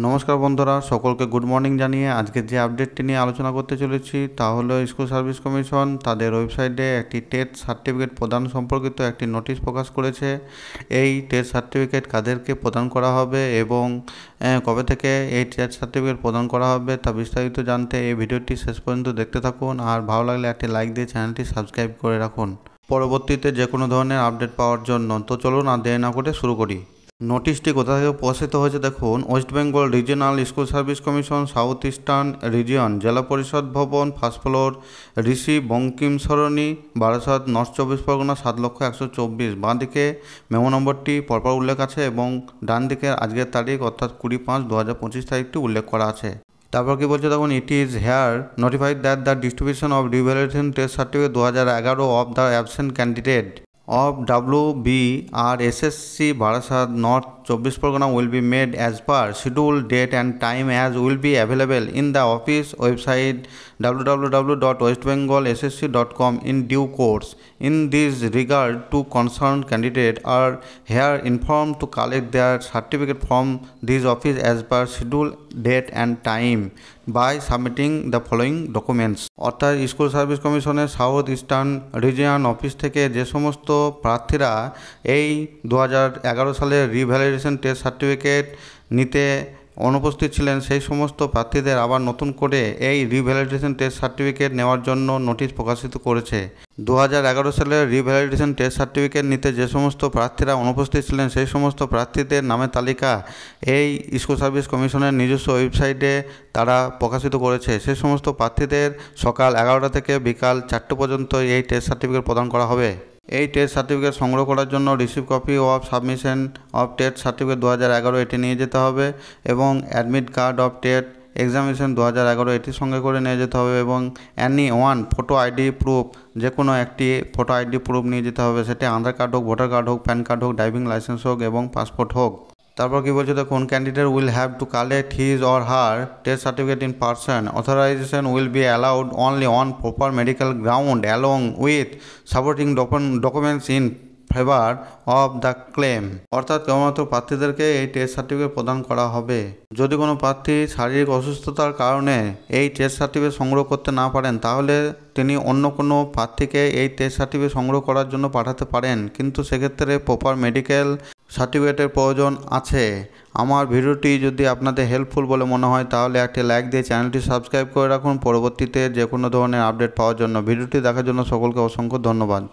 নমস্কার বন্ধুরা, সকলকে গুড মর্নিং জানিয়ে আজকে যে আপডেটটি নিয়ে আলোচনা করতে চলেছি তা হলো স্কুল সার্ভিস কমিশন তাদের ওয়েবসাইটে একটি টেট সার্টিফিকেট প্রদান সম্পর্কিত একটি নোটিশ প্রকাশ করেছে। এই টেট সার্টিফিকেট কাদেরকে প্রদান করা হবে এবং কবে থেকে এই টেট সার্টিফিকেট প্রদান করা হবে তা বিস্তারিত জানতে এই ভিডিওটি শেষ পর্যন্ত দেখতে থাকুন। আর ভালো লাগলে একটি লাইক দিয়ে চ্যানেলটি সাবস্ক্রাইব করে রাখুন পরবর্তীতে যে কোনো ধরনের আপডেট পাওয়ার জন্য। তো চলুন আর দেরি না করে শুরু করি। নোটিশটি কোথা থেকে প্রকাশিত হয়েছে দেখুন, West Bengal regional school service commission, south eastern region, জেলা পরিষদ ভবন, ফার্স্ট ফ্লোর, ঋষি বঙ্কিম সরণি, বারাসাত, নর্থ 24 পরগনা, 7,124। বাঁ দিকে মেমো নম্বরটি পরপর উল্লেখ আছে এবং ডান দিকে আজকের তারিখ অর্থাৎ 20/5/2025 তারিখটি উল্লেখ করা আছে। তারপর কি বলছে দেখুন, it is here notified that the distribution of revalidation test certificate 2011 of the absent candidate of WBRSSC Barasat North 24 Pargana will be made as per schedule, date and time as will be available in the office website www.westbengalssc.com in due course. In this regard, two concerned candidates are here informed to collect their certificate from this office as per schedule, date and time by submitting the following documents. অর্থাৎ school service কমিশনের south eastern region office থেকে যে সমস্ত প্রার্থীরা এই 2011 সালের revalidation test certificate নিতে অনুপস্থিত ছিলেন সেই সমস্ত প্রার্থীদের আবার নতুন করে এই রিভ্যালিডেশন টেস্ট সার্টিফিকেট নেওয়ার জন্য নোটিশ প্রকাশিত করেছে। 2011 সালের রিভ্যালিডেশন টেস্ট সার্টিফিকেট নিতে যে সমস্ত প্রার্থীরা অনুপস্থিত ছিলেন সেই সমস্ত প্রার্থীদের নামের তালিকা এই স্কুল সার্ভিস কমিশনের নিজস্ব ওয়েবসাইটে তারা প্রকাশিত করেছে। সেই সমস্ত প্রার্থীদের সকাল 11টা থেকে বিকাল 4টে পর্যন্ত এই টেস্ট সার্টিফিকেট প্রদান করা হবে। এই টেস্ট সার্টিফিকেট সংগ্রহ করার জন্য receive copy of submission of test certificate 2011 এটি নিয়ে যেতে হবে এবং admit card of TET examination 2011 এটির সঙ্গে করে নিয়ে যেতে হবে এবং any one photo ID proof, যে কোনো একটি ফটো আইডি প্রুফ নিয়ে যেতে হবে। সেটি আধার কার্ড হোক, ভোটার কার্ড হোক, প্যান কার্ড হোক, ড্রাইভিং লাইসেন্স হোক এবং পাসপোর্ট হোক। তারপর কি বলছে দেখুন, candidate will have to collect his or her test certificate in person. Authorisation will be allowed only on proper medical ground along with supporting documents in favour of the claim. অর্থাৎ কেবলমাত্র প্রার্থীদেরকে এই test certificate প্রদান করা হবে। যদি কোনো প্রার্থী শারীরিক অসুস্থতার কারণে এই টেস্ট সার্টিফিকেট সংগ্রহ করতে না পারেন তাহলে তিনি অন্য কোনো প্রার্থীকে এই টেস্ট সার্টিফিকেট সংগ্রহ করার জন্য পাঠাতে পারেন, কিন্তু সেক্ষেত্রে প্রপার মেডিকেল সার্টিফিকেটের প্রয়োজন আছে। আমার ভিডিওটি যদি আপনাদের হেল্পফুল বলে মনে হয় তাহলে একটি লাইক দিয়ে চ্যানেলটি সাবস্ক্রাইব করে রাখুন পরবর্তীতে যে কোনো ধরনের আপডেট পাওয়ার জন্য। ভিডিওটি দেখার জন্য সকলকে অসংখ্য ধন্যবাদ।